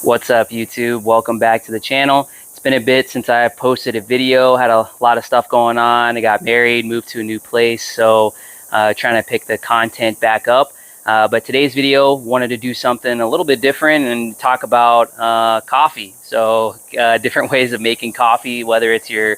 What's up, YouTube? Welcome back to the channel. It's been a bit since I posted a video. Had a lot of stuff going on. I got married, moved to a new place, so trying to pick the content back up. But today's video, wanted to do something a little bit different and talk about coffee. So different ways of making coffee, whether it's your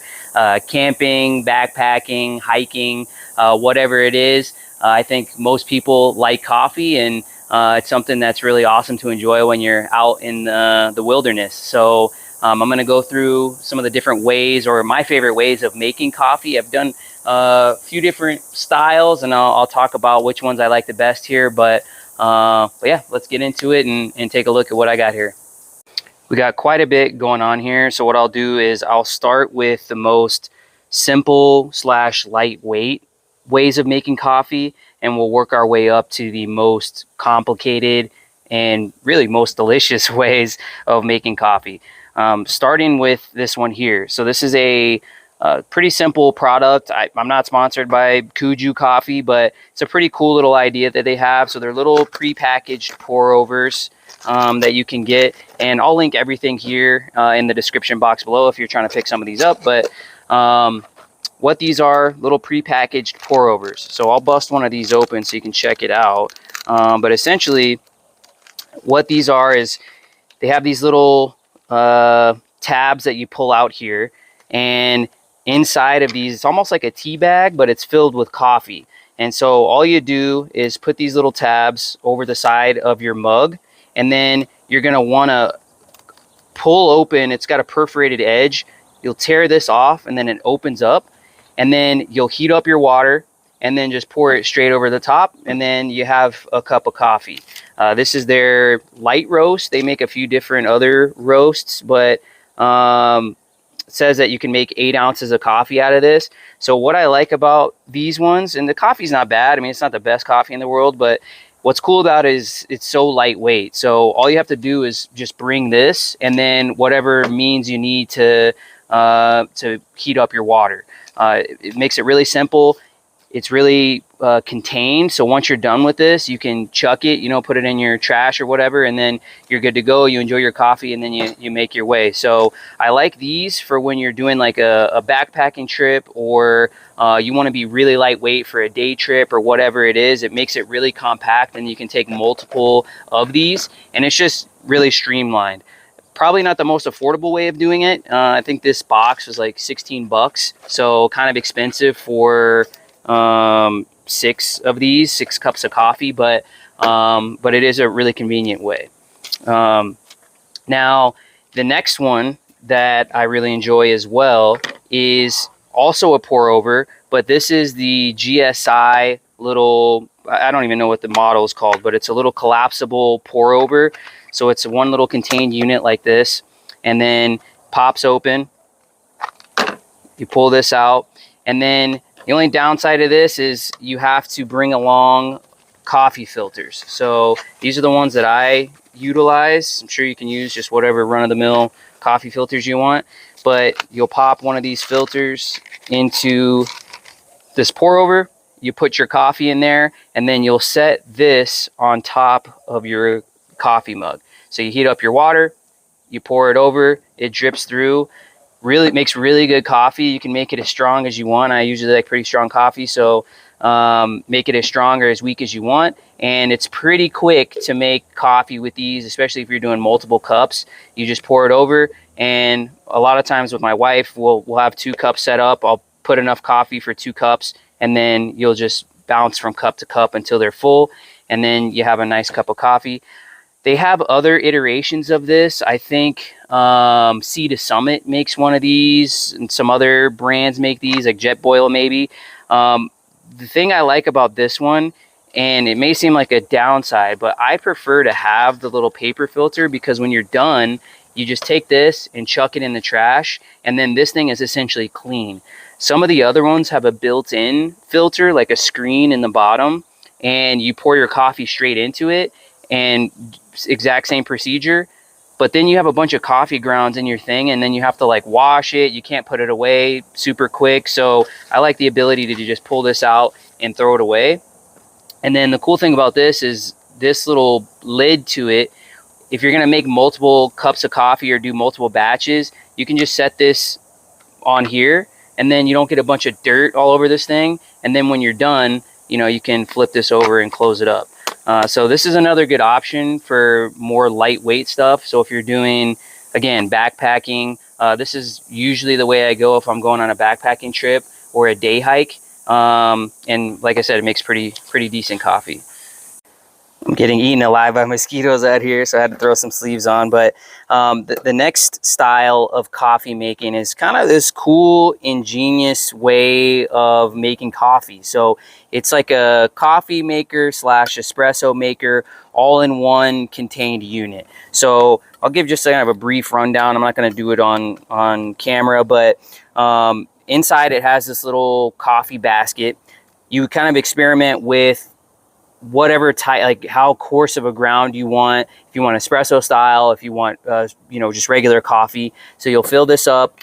camping, backpacking, hiking, whatever it is. I think most people like coffee, and it's something that's really awesome to enjoy when you're out in the wilderness. So I'm going to go through some of the different ways, or my favorite ways of making coffee. I've done a few different styles, and I'll talk about which ones I like the best here. But yeah, let's get into it and take a look at what I got here. We got quite a bit going on here. So what I'll do is I'll start with the most simple / lightweight ways of making coffee, and we'll work our way up to the most complicated and really most delicious ways of making coffee. Starting with this one here. So this is a pretty simple product. I'm not sponsored by Kuju Coffee, but it's a pretty cool little idea that they have. So they're little pre-packaged pour overs that you can get, and I'll link everything here in the description box below if you're trying to pick some of these up. But what these are, little pre-packaged pour overs. So I'll bust one of these open so you can check it out. But essentially what these are is they have these little tabs that you pull out here, and inside of these, it's almost like a tea bag, but it's filled with coffee. And so all you do is put these little tabs over the side of your mug, and then you're going to want to pull open. It's got a perforated edge. You'll tear this off, and then it opens up, and then you'll heat up your water and then just pour it straight over the top, and then you have a cup of coffee. This is their light roast. They make a few different other roasts, but it says that you can make 8 ounces of coffee out of this. So what I like about these ones, and the coffee's not bad. I mean, it's not the best coffee in the world, but what's cool about it is it's so lightweight. So all you have to do is just bring this, and then whatever means you need to heat up your water. It makes it really simple. It's really contained. So once you're done with this, you can chuck it, put it in your trash or whatever, and then you're good to go. You enjoy your coffee, and then you make your way. So I like these for when you're doing like a backpacking trip, or you want to be really lightweight for a day trip or whatever it is. It makes it really compact, and you can take multiple of these, and it's just really streamlined. Probably not the most affordable way of doing it. I think this box was like 16 bucks. So kind of expensive for 6 of these, 6 cups of coffee, but it is a really convenient way. Now, the next one that I really enjoy as well is also a pour over, but this is the GSI little, I don't even know what the model is called, but it's a little collapsible pour over. So it's one little contained unit like this, and then pops open. You pull this out, and then the only downside of this is you have to bring along coffee filters. So these are the ones that I utilize. I'm sure you can use just whatever run-of-the-mill coffee filters you want, but you'll pop one of these filters into this pour over. You put your coffee in there, and then you'll set this on top of your coffee mug. So you heat up your water, you pour it over, it drips through. Really makes really good coffee. You can make it as strong as you want. I usually like pretty strong coffee, so make it as strong or as weak as you want. And it's pretty quick to make coffee with these, especially if you're doing multiple cups. You just pour it over, and a lot of times with my wife, we'll have 2 cups set up. I'll put enough coffee for 2 cups, and then you'll just bounce from cup to cup until they're full, and then you have a nice cup of coffee. They have other iterations of this. I think Sea to Summit makes one of these, and some other brands make these, like Jet Boil maybe. The thing I like about this one, and it may seem like a downside, but I prefer to have the little paper filter, because when you're done, you just take this and chuck it in the trash, and then this thing is essentially clean. Some of the other ones have a built-in filter, like a screen in the bottom, and you pour your coffee straight into it, and exact same procedure, but then you have a bunch of coffee grounds in your thing, and then you have to like wash it. You can't put it away super quick. So I like the ability to just pull this out and throw it away. And then the cool thing about this is this little lid to it if you're going to make multiple cups of coffee or do multiple batches, you can just set this on here, and then you don't get a bunch of dirt all over this thing. And then when you're done, you know, you can flip this over and close it up. So this is another good option for more lightweight stuff. So if you're doing, again, backpacking, this is usually the way I go if I'm going on a backpacking trip or a day hike. And like I said, it makes pretty decent coffee. I'm getting eaten alive by mosquitoes out here, so I had to throw some sleeves on. But the next style of coffee making is kind of this cool, ingenious way of making coffee. So it's like a coffee maker slash espresso maker all in one contained unit. So I'll give just kind of a brief rundown. I'm not going to do it on camera, but inside it has this little coffee basket. You kind of experiment with whatever type, like how coarse of a ground you want. If you want espresso style, if you want you know, just regular coffee. So you'll fill this up,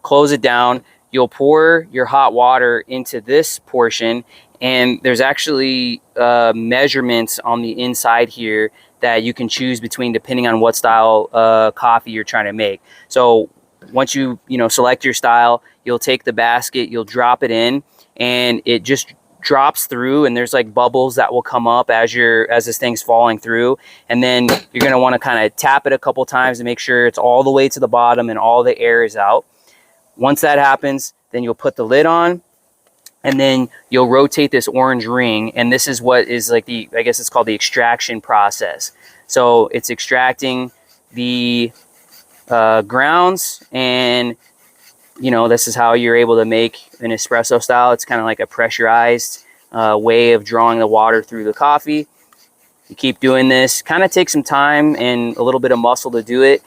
close it down, you'll pour your hot water into this portion, and there's actually measurements on the inside here that you can choose between depending on what style coffee you're trying to make. So once you select your style, you'll take the basket, you'll drop it in, and it just drops through, and there's like bubbles that will come up as this thing's falling through. And then you're going to want to kind of tap it a couple times to make sure it's all the way to the bottom and all the air is out. Once that happens, then you'll put the lid on, and then you'll rotate this orange ring, and this is what is like I guess it's called the extraction process. So it's extracting the grounds, and this is how you're able to make an espresso style. It's kind of like a pressurized way of drawing the water through the coffee. You keep doing this, kind of takes some time and a little bit of muscle to do it.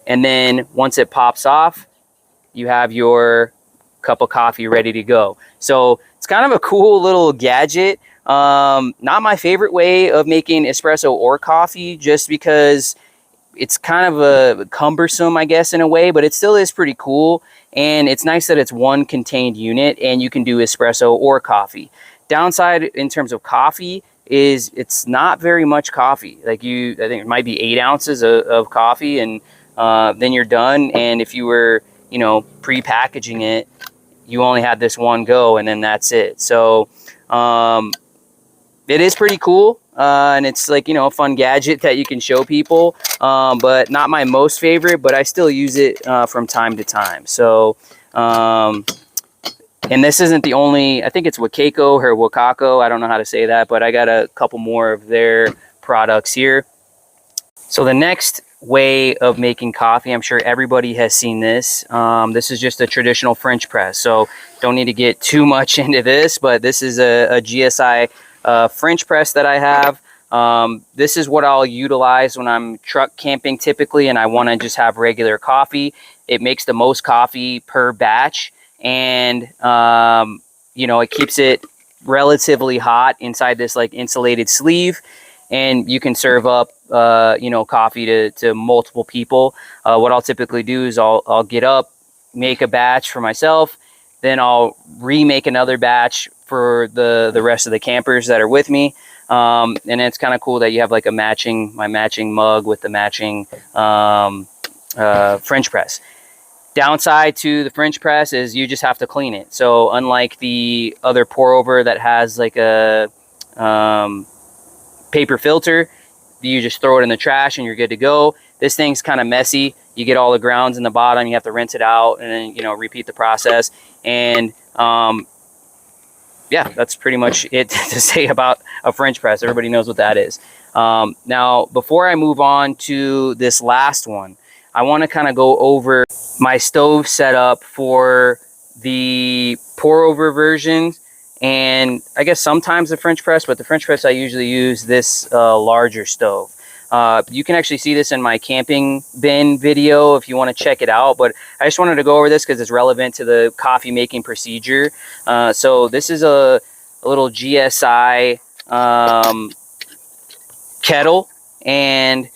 And then once it pops off, you have your cup of coffee ready to go. So it's kind of a cool little gadget. Not my favorite way of making espresso or coffee, just because it's kind of a cumbersome, I guess, in a way, but it still is pretty cool. And it's nice that it's one contained unit and you can do espresso or coffee. Downside in terms of coffee is it's not very much coffee. Like I think it might be 8 ounces of coffee, and then you're done. And if you were, pre-packaging it, you only had this one go, and then that's it. So it is pretty cool. And it's like, a fun gadget that you can show people, but not my most favorite, but I still use it from time to time. So, and this isn't the only, I think it's WACACO or WACACO, I don't know how to say that, but I got a couple more of their products here. So the next way of making coffee, I'm sure everybody has seen this. This is just a traditional French press, so don't need to get too much into this, but this is a GSI French press that I have. This is what I'll utilize when I'm truck camping typically, and I want to just have regular coffee. It makes the most coffee per batch, and it keeps it relatively hot inside this like insulated sleeve, and you can serve up coffee to multiple people. What I'll typically do is I'll get up, make a batch for myself, then I'll remake another batch for the rest of the campers that are with me. And it's kind of cool that you have like my matching mug with the matching French press. Downside to the French press is you just have to clean it. So unlike the other pour over that has like a paper filter, you just throw it in the trash and you're good to go. This thing's kind of messy. You get all the grounds in the bottom, you have to rinse it out, and then repeat the process. And yeah, that's pretty much it to say about a French press. Everybody knows what that is. Now, before I move on to this last one, I want to kind of go over my stove setup for the pour over version, and I guess sometimes the French press, but the French press I usually use this larger stove. You can actually see this in my camping bin video if you want to check it out, but I just wanted to go over this because it's relevant to the coffee making procedure. So this is a little GSI kettle, and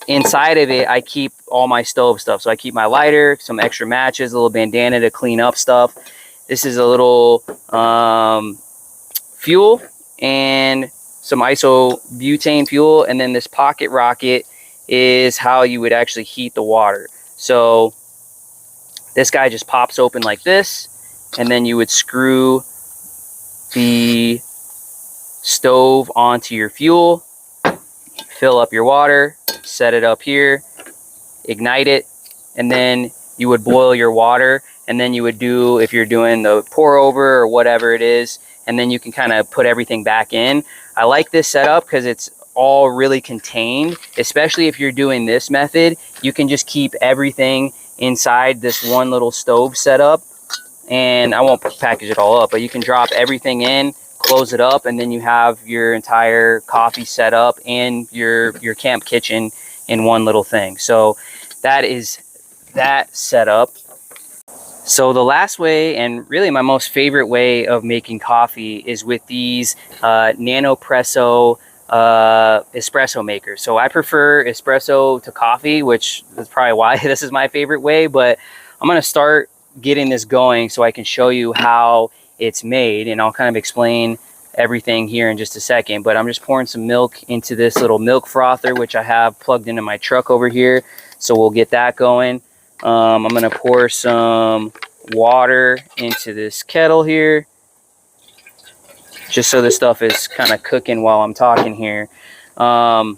inside of it I keep all my stove stuff. So I keep my lighter, some extra matches, a little bandana to clean up stuff. This is a little fuel and some isobutane fuel, and then this pocket rocket is how you would actually heat the water. So this guy just pops open like this, and then you would screw the stove onto your fuel, fill up your water, set it up here, ignite it, and then you would boil your water, and then you would do, if you're doing the pour over or whatever it is, and then you can kind of put everything back in. I like this setup because it's all really contained, especially if you're doing this method. You can just keep everything inside this one little stove setup, and I won't package it all up, but you can drop everything in, close it up, and then you have your entire coffee setup and your camp kitchen in one little thing. So that is that setup. So the last way, and really my most favorite way of making coffee, is with these Nanopresso espresso makers. So I prefer espresso to coffee, which is probably why this is my favorite way, but I'm going to start getting this going so I can show you how it's made, and I'll kind of explain everything here in just a second. But I'm just pouring some milk into this little milk frother, which I have plugged into my truck over here, so we'll get that going. I'm going to pour some water into this kettle here, just so this stuff is kind of cooking while I'm talking here. But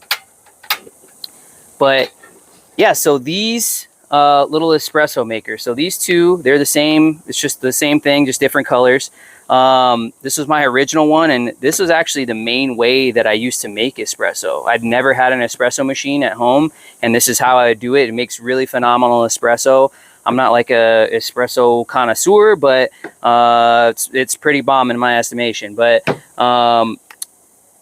yeah, so these little espresso makers, so these two, they're the same. It's just the same thing, just different colors. This was my original one, and this was actually the main way that I used to make espresso. I'd never had an espresso machine at home, and this is how I would do it. It makes really phenomenal espresso. I'm not like a espresso connoisseur, but it's pretty bomb in my estimation. But the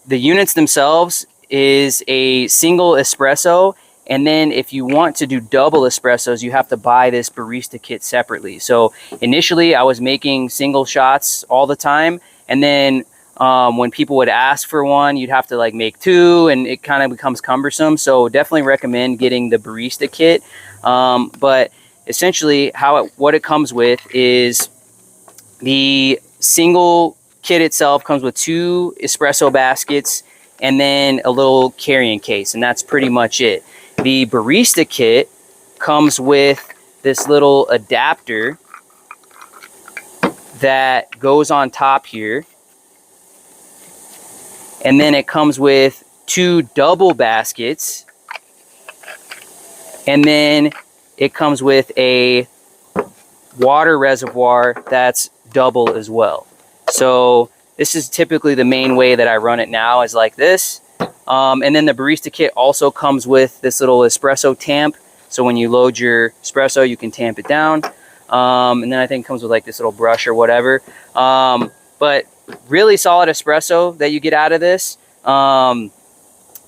units themselves is a single espresso, and then if you want to do double espressos, you have to buy this barista kit separately. So initially I was making single shots all the time, and then when people would ask for one, you'd have to like make two, and it kind of becomes cumbersome. So definitely recommend getting the barista kit. But essentially what it comes with is the single kit itself comes with 2 espresso baskets and then a little carrying case, and that's pretty much it. The barista kit comes with this little adapter that goes on top here, and then it comes with 2 double baskets, and then it comes with a water reservoir that's double as well. So this is typically the main way that I run it now, is like this. And then the barista kit also comes with this little espresso tamp. So when you load your espresso, you can tamp it down. And then I think it comes with like this little brush or whatever. But really solid espresso that you get out of this.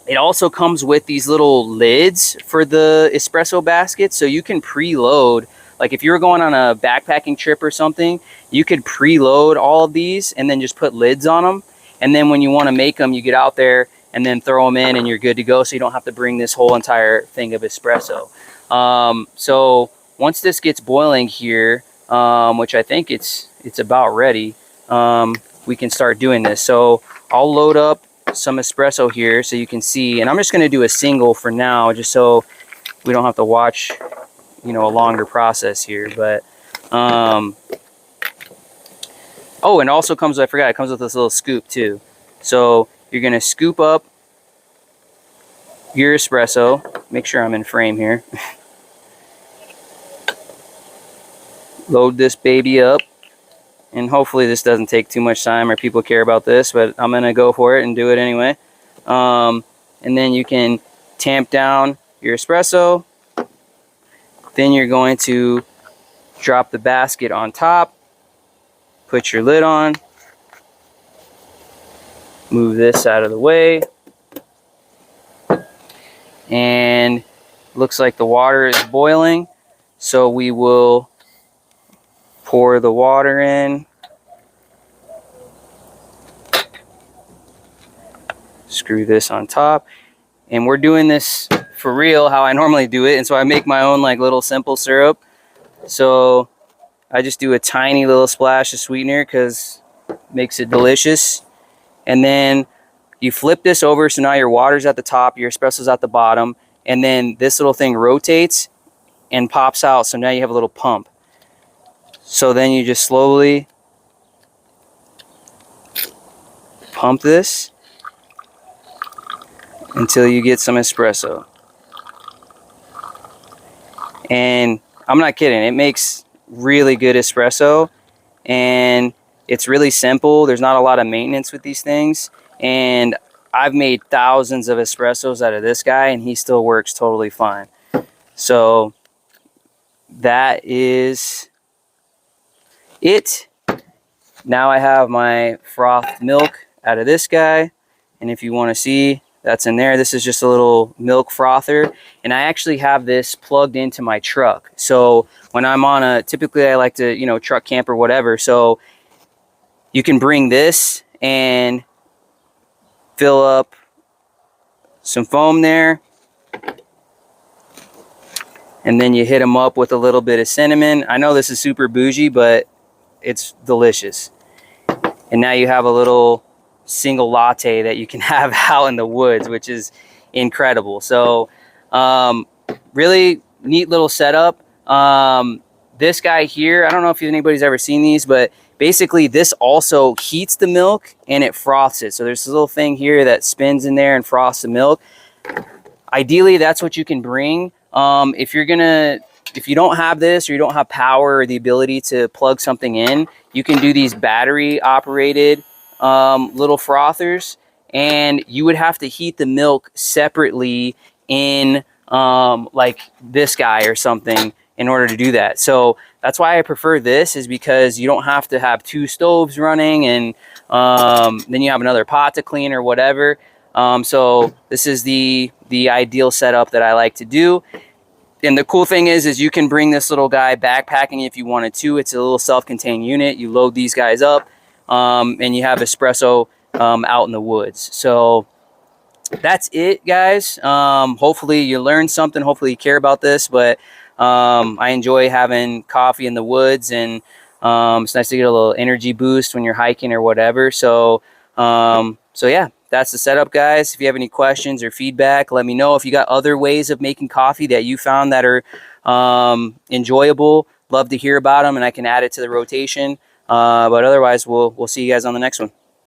It also comes with these little lids for the espresso basket. So you can preload, like if you were going on a backpacking trip or something, you could preload all of these and then just put lids on them. And then when you want to make them, you get out there and then throw them in and you're good to go. So you don't have to bring this whole entire thing of espresso. So once this gets boiling here, which I think it's about ready, we can start doing this. So I'll load up some espresso here so you can see, and I'm just going to do a single for now, just so we don't have to watch, you know, a longer process here. But oh, and also comes, I forgot, it comes with this little scoop too. So you're going to scoop up your espresso. Make sure I'm in frame here. Load this baby up, and hopefully this doesn't take too much time or people care about this, but I'm going to go for it and do it anyway. And then you can tamp down your espresso. Then you're going to drop the basket on top, put your lid on, move this out of the way, and looks like the water is boiling, so we will pour the water in, screw this on top, and we're doing this for real how I normally do it. And so I make my own like little simple syrup. So I just do a tiny little splash of sweetener because it makes it delicious. And then you flip this over, so now your water's at the top, your espresso's at the bottom. and then this little thing rotates and pops out. So now you have a little pump. So then you just slowly pump this until you get some espresso. And I'm not kidding, it makes really good espresso, and it's really simple. There's not a lot of maintenance with these things, and I've made thousands of espressos out of this guy, and he still works totally fine. So that is it. Now I have my frothed milk out of this guy, and if you want to see, that's in there. This is just a little milk frother, and I actually have this plugged into my truck. So when I'm on a, typically I like to, you know, truck camp or whatever, so you can bring this and fill up some foam there, and then you hit them up with a little bit of cinnamon. I know this is super bougie, but it's delicious. And now you have a little single latte that you can have out in the woods, which is incredible. So really neat little setup. This guy here, I don't know if anybody's ever seen these, but basically this also heats the milk and it froths it. So there's this little thing here that spins in there and froths the milk. Ideally, that's what you can bring. If you don't have this, or you don't have power or the ability to plug something in, you can do these battery operated little frothers, and you would have to heat the milk separately in like this guy or something in order to do that. So that's why I prefer this, is because you don't have to have two stoves running, and then you have another pot to clean or whatever. So this is the ideal setup that I like to do. And the cool thing is you can bring this little guy backpacking if you wanted to. It's a little self-contained unit. You load these guys up, and you have espresso out in the woods. So that's it, guys. Hopefully you learned something. Hopefully you care about this. But I enjoy having coffee in the woods, and it's nice to get a little energy boost when you're hiking or whatever. So yeah, that's the setup, guys. If you have any questions or feedback, let me know. If you got other ways of making coffee that you found that are enjoyable, love to hear about them, and I can add it to the rotation. But otherwise, we'll see you guys on the next one.